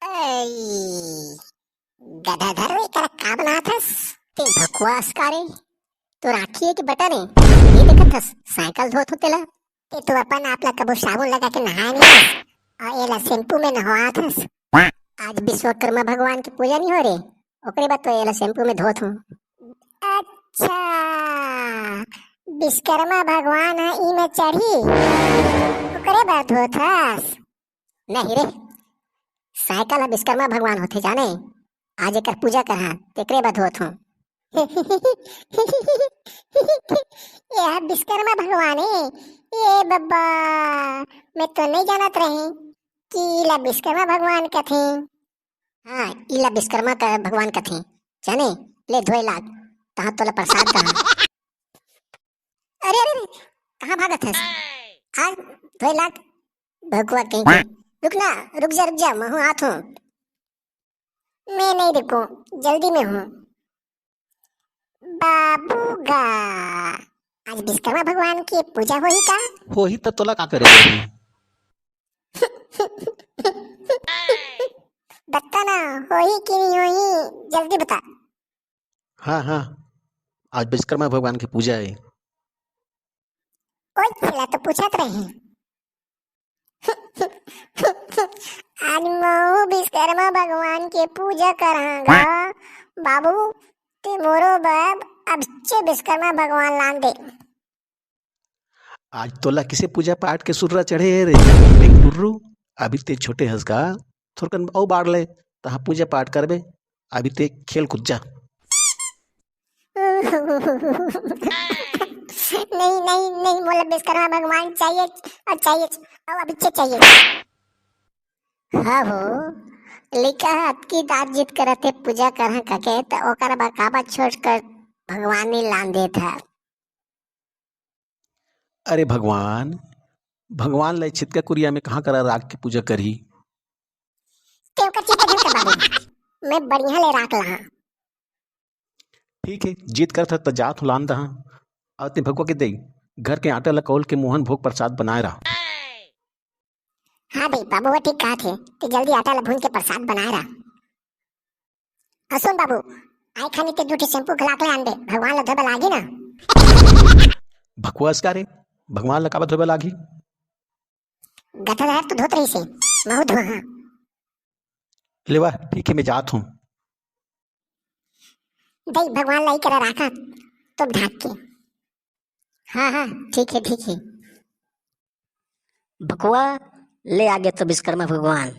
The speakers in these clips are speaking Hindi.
ऐ, गदाधर इकरा का बनाथस ते बकवास कारे तो राखी है कि बटन है ये देखत हस साइकिल धोत हो तेला ते तू अपन आपला कबो साबुन लगा के नहाए नहीं हस और एला शैम्पू में नहात हस। आज विश्वकर्मा भगवान की पूजा नहीं हो रे ओकरे बाद तो एला शैम्पू में धोत हूँ। अच्छा विश्वकर्मा भगवान है ई में चढ़ी ओकरे बाद धोत हस। नहीं रे साइकिल है विश्वकर्मा भगवान होते जाने आज एकर पूजा करहा तेकरे बाद होत हूँ। यह विश्वकर्मा भगवान है ये बब्बा मैं तो नहीं जानत रही कि इला विश्वकर्मा भगवान कथे। हाँ इला विश्वकर्मा का भगवान कथे जाने ले धोए लाग तहाँ तोला प्रसाद दहा। अरे अरे अरे, कहाँ भागत है आज धोए लाग भगवा कहीं के। रुक जा मैं हूँ आत हूँ। मैं नहीं रुकूं जल्दी में हूँ। बाबूगा आज विश्वकर्मा भगवान की पूजा होई का? होही त तोला का करे रही? बता ना होई कि नहीं होई जल्दी बता। हाँ हाँ आज विश्वकर्मा भगवान की पूजा है। ओए खेला तो पूछत रहे। आज मैं विश्वकर्मा भगवान की पूजा करांगा बाबू ते मोरो बाप अब विश्वकर्मा भगवान लान दे। आज तोला किसे पूजा पाठ के सुर्रा चढ़े है रे बेंगलुरु अभी ते छोटे हंस का थोड़कन और बाढ़ ले तहाँ पूजा पाठ करबे अभी ते खेल कूद जा। नहीं नहीं नहीं मोला विश्वकर्मा भगवान चाहिए और चाहिए और अभी चाहिए। हाँ हो लिखा की दात जीत करते पूजा करहा कके त ओकर बकाबा छोड़ कर भगवान ने लान दे था। अरे भगवान भगवान लाई छिटका कुरिया में कहाँ करा राग की पूजा करी ते ओकर चिंता क्यों कर बाबू मैं बढ़िया ले राख लहा। ठीक है जीत कर था तो जात लान दहा और ते भगवा के दे घर के आटा लकौल के मोहन भोग प्रसाद बनाए रहा। हाँ भाई बाबू वो ठीक कहा थे तो जल्दी आटा ला भून के प्रसाद बनाए रहा। और सुन बाबू आई खानी ते दूठी शैम्पू खिला के आन दे भगवान ला धोबे लागी ना। भगवास का रे भगवान लकाबत धोबे लागी गठर है तो धोत रही से महू धो। हाँ लेवा ठीक है मैं जात हूँ। दई भगवान लाई करा राखा तो ढाक के। हाँ हाँ ठीक है। बकुआ ले आगे तो विश्वकर्मा भगवान।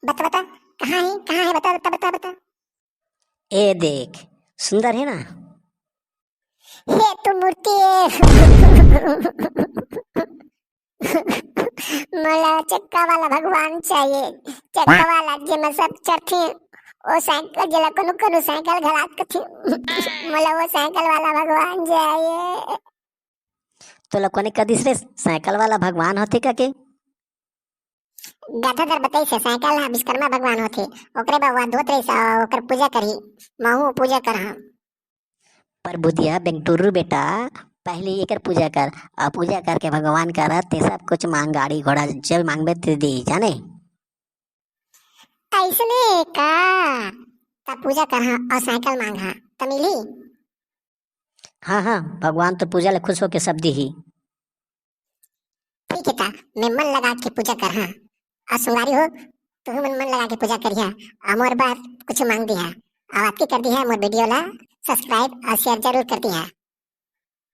बता कहाँ है बता। ए देख सुंदर है ना। ये तो मूर्ति मला चक्का वाला भगवान चाहिए चक्का वाला जे में सब चढ़ती ओ साइकिल जला कोनो साइकिल घरात कथी मला वो साइकिल वाला भगवान चाहिए। तो लोग कोने कदिस रे साइकिल वाला भगवान होते का के गाधा दर बताई से साइकिल है विश्वकर्मा भगवान होते ओकरे भगवान धोत रही सा ओकर पूजा करी महू पूजा करहा। पर बुधिया बेंगटुरु बेटा पहले एकर पूजा कर और पूजा करके भगवान कर ते सब कुछ मांग गाड़ी घोड़ा जब मांगबे ते दी जाने ऐसने का तब पूजा करहा और साइकिल मांगा त मिली। हाँ भगवान तो पूजा ले खुश होके सब दी ही। ठीक है ता मैं मन लगा के पूजा करहा और सुंगारी हो तू मन लगा के पूजा करिया अमर बात कुछ मांग दिया और आपकी कर दी है मोर वीडियो ला सब्सक्राइब और शेयर जरूर कर दिया।